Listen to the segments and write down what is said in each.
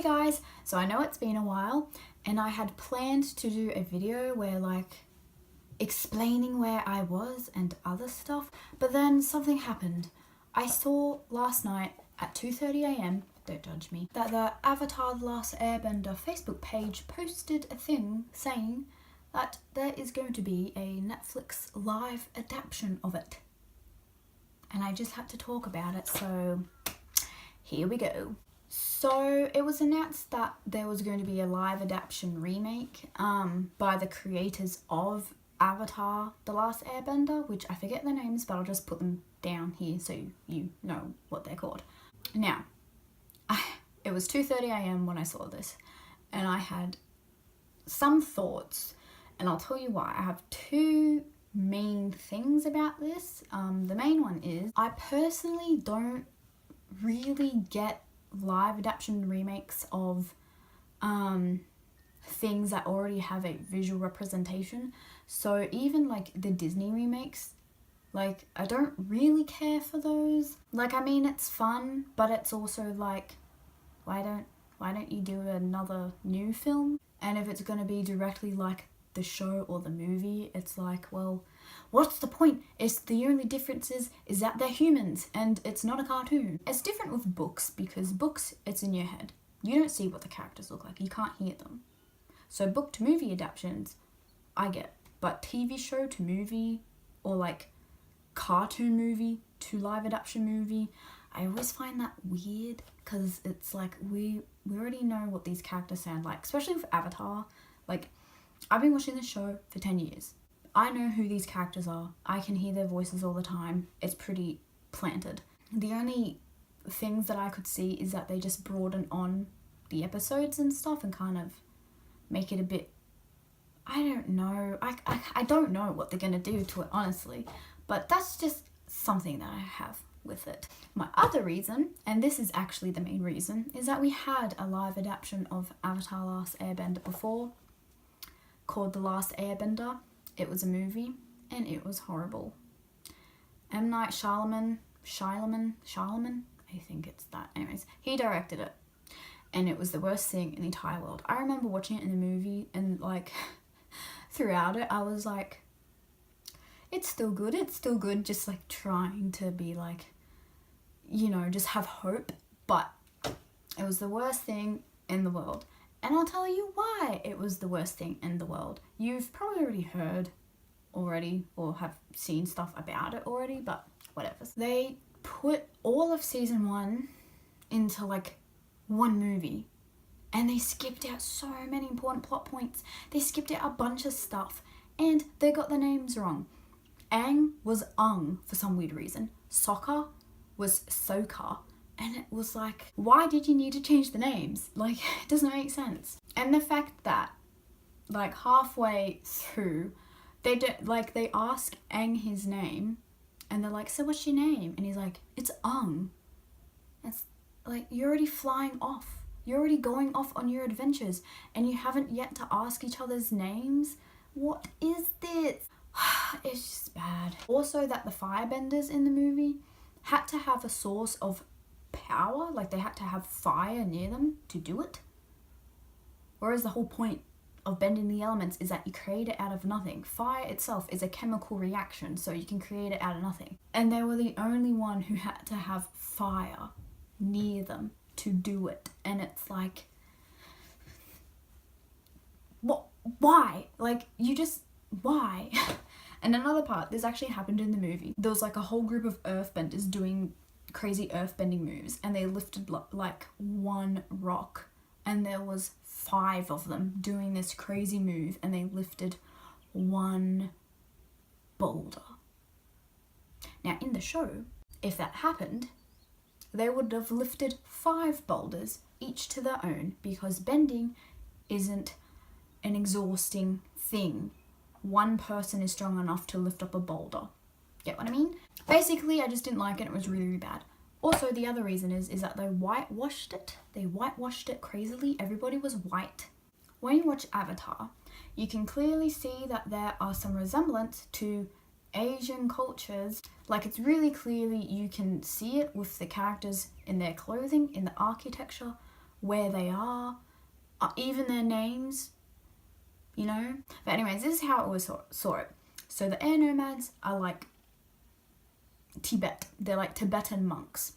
Hey guys, so I know it's been a while and I had planned to do a video where explaining where I was and other stuff, but then something happened. I saw last night at 2:30 a.m, don't judge me, that the Avatar The Last Airbender Facebook page posted a thing saying that there is going to be a Netflix live adaptation of it. And I just had to talk about it, so here we go. So it was announced that there was going to be a live adaptation remake by the creators of Avatar The Last Airbender, which I forget their names, but I'll just put them down here so you know what they're called. Now, it was 2:30 a.m. when I saw this, and I had some thoughts, and I'll tell you why. I have two main things about this. The main one is I personally don't really get live adaptation remakes of things that already have a visual representation. So even the Disney remakes, I don't really care for those. I mean, it's fun, but it's also why don't you do another new film? And if it's gonna be directly like the show or the movie, it's well, what's the point? It's the only difference is that they're humans and it's not a cartoon. It's different with books because books, it's in your head. You don't see what the characters look like. You can't hear them. So book to movie adaptations, I get. But TV show to movie or cartoon movie to live adaptation movie, I always find that weird because it's we already know what these characters sound like, especially with Avatar. I've been watching this show for 10 years. I know who these characters are. I can hear their voices all the time. It's pretty planted. The only things that I could see is that they just broaden on the episodes and stuff and kind of make it a bit, I don't know. I don't know what they're going to do to it, honestly. But that's just something that I have with it. My other reason, and this is actually the main reason, is that we had a live adaptation of Avatar Last Airbender before, called The Last Airbender. It was a movie and it was horrible. M. Night Shyamalan, I think it's that. Anyways, he directed it and it was the worst thing in the entire world. I remember watching it in the movie and throughout it I was it's still good, just trying to be just have hope, but it was the worst thing in the world. And I'll tell you why it was the worst thing in the world. You've probably already heard or have seen stuff about it already, but whatever. They put all of season 1 into one movie and they skipped out so many important plot points. They skipped out a bunch of stuff and they got the names wrong. Aang was Aang for some weird reason. Sokka was Sokka. And it was why did you need to change the names? It doesn't make sense. And the fact that halfway through they they ask Aang his name and they're so what's your name? And he's it's Aang. It's you're already flying off. You're already going off on your adventures and you haven't yet to ask each other's names. What is this? It's just bad. Also that the firebenders in the movie had to have a source of power, they had to have fire near them to do it. Whereas the whole point of bending the elements is that you create it out of nothing. Fire itself is a chemical reaction, so you can create it out of nothing. And they were the only one who had to have fire near them to do it. And it's what? Why? Why? And another part, this actually happened in the movie. There was a whole group of earthbenders doing crazy earthbending moves and they lifted one rock and there was 5 of them doing this crazy move and they lifted one boulder. Now in the show, if that happened, they would have lifted 5 boulders, each to their own, because bending isn't an exhausting thing. One person is strong enough to lift up a boulder. Get what I mean? Basically, I just didn't like it. It was really, really bad. Also, the other reason is that they whitewashed it. They whitewashed it crazily. Everybody was white. When you watch Avatar, you can clearly see that there are some resemblance to Asian cultures. It's really clearly, you can see it with the characters in their clothing, in the architecture, where they are, even their names, you know? But anyways, this is how I always saw it. So the air nomads are like Tibet. They're like Tibetan monks.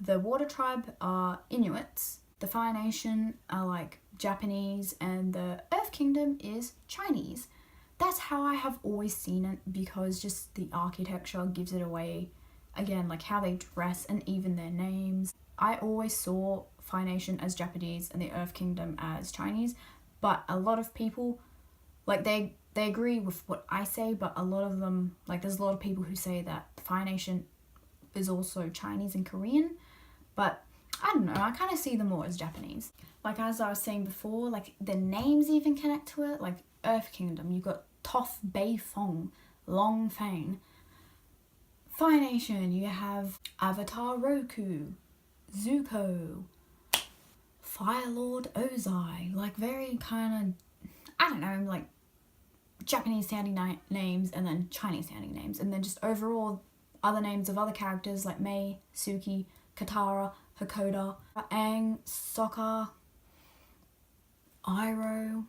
The water tribe are Inuits. The Fire Nation are like Japanese, and the Earth Kingdom is Chinese. That's how I have always seen it, because just the architecture gives it away. Again, like how they dress and even their names. I always saw Fire Nation as Japanese and the Earth Kingdom as Chinese, but a lot of people, like they agree with what I say, but a lot of them, like there's a lot of people who say that the Fire Nation is also Chinese and Korean, but I don't know, I kind of see them more as Japanese. Like as I was saying before, like the names even connect to it. Like Earth Kingdom, you got Toph, Bei Fong, Long Fang. Fire Nation, you have Avatar Roku, Zuko, Fire Lord Ozai. Like very kind of, I don't know, like Japanese sounding names and then Chinese sounding names, and then just overall other names of other characters like Mei, Suki, Katara, Hakoda, Aang, Sokka, Iroh,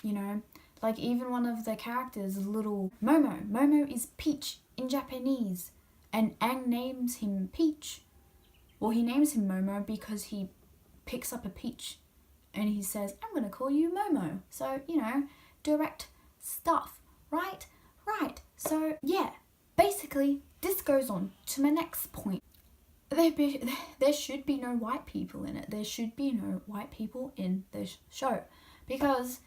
you know, like even one of the characters, little Momo. Momo is Peach in Japanese, and Aang names him Peach. Well, he names him Momo because he picks up a peach and he says, I'm gonna call you Momo. So, you know, direct stuff, right? Right. So, yeah, basically, this goes on to my next point. There should be no white people in it. There should be no white people in this show, because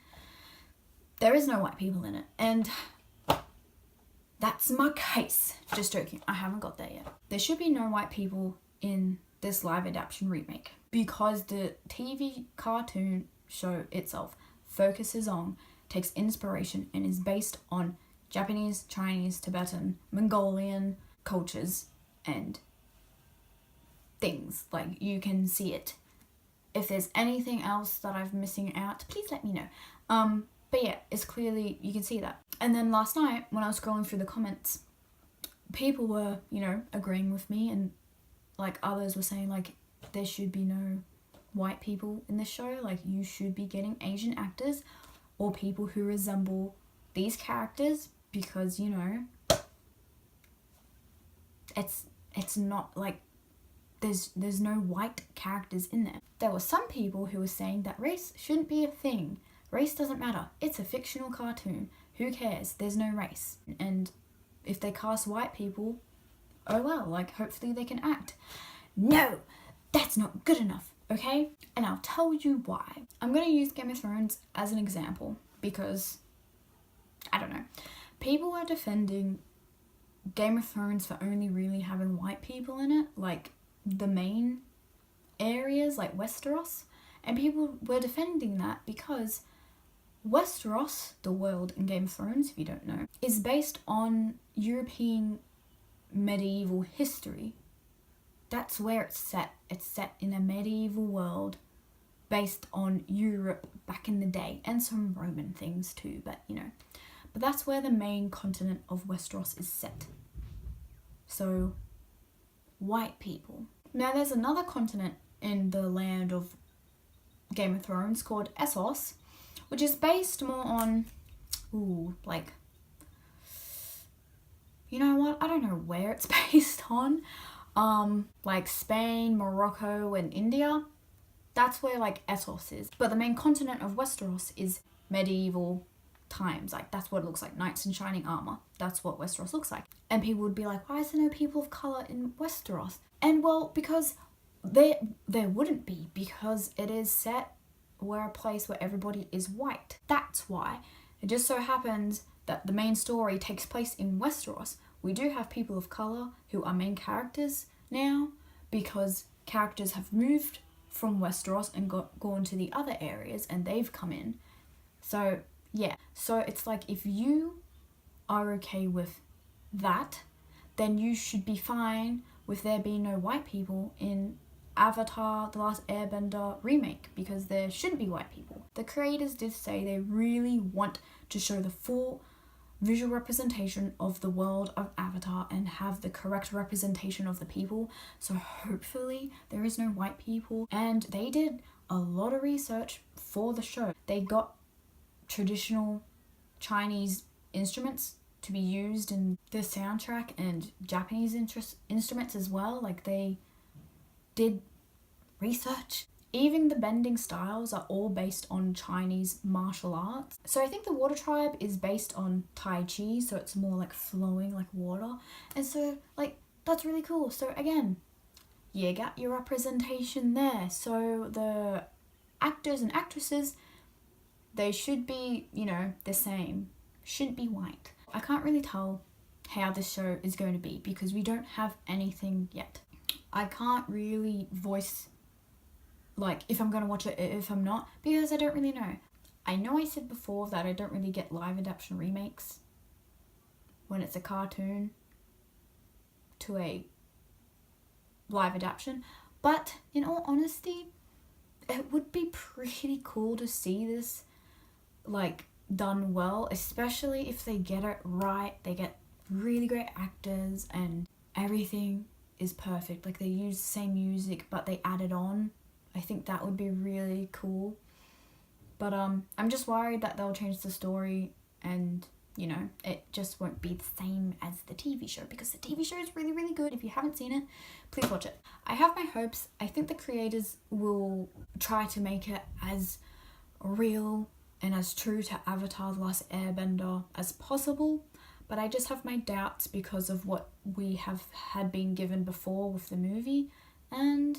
there is no white people in it, and that's my case. Just joking, I haven't got there yet. There should be no white people in this live adaptation remake, because the TV cartoon show itself focuses on, takes inspiration, and is based on Japanese, Chinese, Tibetan, Mongolian cultures and things. Like, you can see it. If there's anything else that I'm missing out, please let me know. But yeah, it's clearly, you can see that. And then last night, when I was scrolling through the comments, people were, you know, agreeing with me, and like others were saying like there should be no white people in this show. Like, you should be getting Asian actors or people who resemble these characters, because, you know, it's not like there's no white characters in there. There were some people who were saying that race shouldn't be a thing. Race doesn't matter. It's a fictional cartoon. Who cares? There's no race. And if they cast white people, oh well, like hopefully they can act. No, that's not good enough, okay? And I'll tell you why. I'm gonna use Game of Thrones as an example because, I don't know, people are defending Game of Thrones for only really having white people in it, like the main areas like Westeros, and people were defending that because Westeros, the world in Game of Thrones, if you don't know, is based on European medieval history. That's where it's set. It's set in a medieval world based on Europe back in the day, and some Roman things too, but you know. But that's where the main continent of Westeros is set. So, white people. Now there's another continent in the land of Game of Thrones called Essos, which is based more on, like, you know what, I don't know where it's based on, like Spain, Morocco, and India. That's where, like, Essos is. But the main continent of Westeros is medieval times. Like, that's what it looks like. Knights in shining armor. That's what Westeros looks like. And people would be like, why is there no people of color in Westeros? And well, because there wouldn't be, because it is set where a place where everybody is white. That's why. It just so happens that the main story takes place in Westeros. We do have people of color who are main characters now, because characters have moved from Westeros and gone to the other areas, and they've come in. So yeah, so it's like, if you are okay with that, then you should be fine with there being no white people in Avatar, The Last Airbender remake, because there shouldn't be white people. The creators did say they really want to show the full visual representation of the world of Avatar and have the correct representation of the people. So hopefully there is no white people. And they did a lot of research for the show. They got traditional Chinese instruments to be used in the soundtrack and Japanese instruments as well. Like, they did research. Even the bending styles are all based on Chinese martial arts. So I think the water tribe is based on Tai Chi, so it's more like flowing like water. And so, like, that's really cool. So again, you got your representation there. So the actors and actresses, they should be, you know, the same. Shouldn't be white. I can't really tell how this show is going to be because we don't have anything yet. I can't really voice, like, if I'm going to watch it, if I'm not, because I don't really know. I know I said before that I don't really get live adaptation remakes when it's a cartoon to a live adaptation, but in all honesty, it would be pretty cool to see this, like, done well, especially if they get it right. They get really great actors and everything is perfect. Like, they use the same music but they added on. I think that would be really cool. But I'm just worried that they'll change the story and, you know, it just won't be the same as the TV show, because the TV show is really, really good. If you haven't seen it, please watch it. I have my hopes. I think the creators will try to make it as real and as true to Avatar: The Last Airbender as possible, but I just have my doubts because of what we have had been given before with the movie. And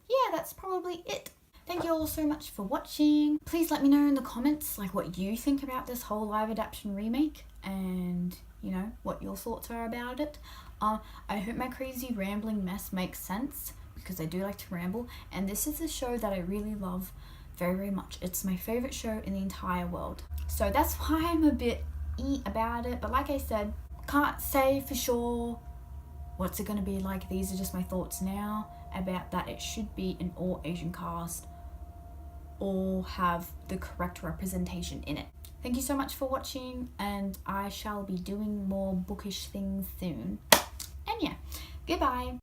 yeah, that's probably it. Thank you all so much for watching. Please let me know in the comments, like, what you think about this whole live adaptation remake and, you know, what your thoughts are about it. I hope my crazy rambling mess makes sense, because I do like to ramble, and this is a show that I really love very, very much. It's my favorite show in the entire world. So that's why I'm a bit about it, but like I said, can't say for sure what's it going to be like. These are just my thoughts now about that. It should be an all Asian cast, all have the correct representation in it. Thank you so much for watching, and I shall be doing more bookish things soon. And yeah, goodbye.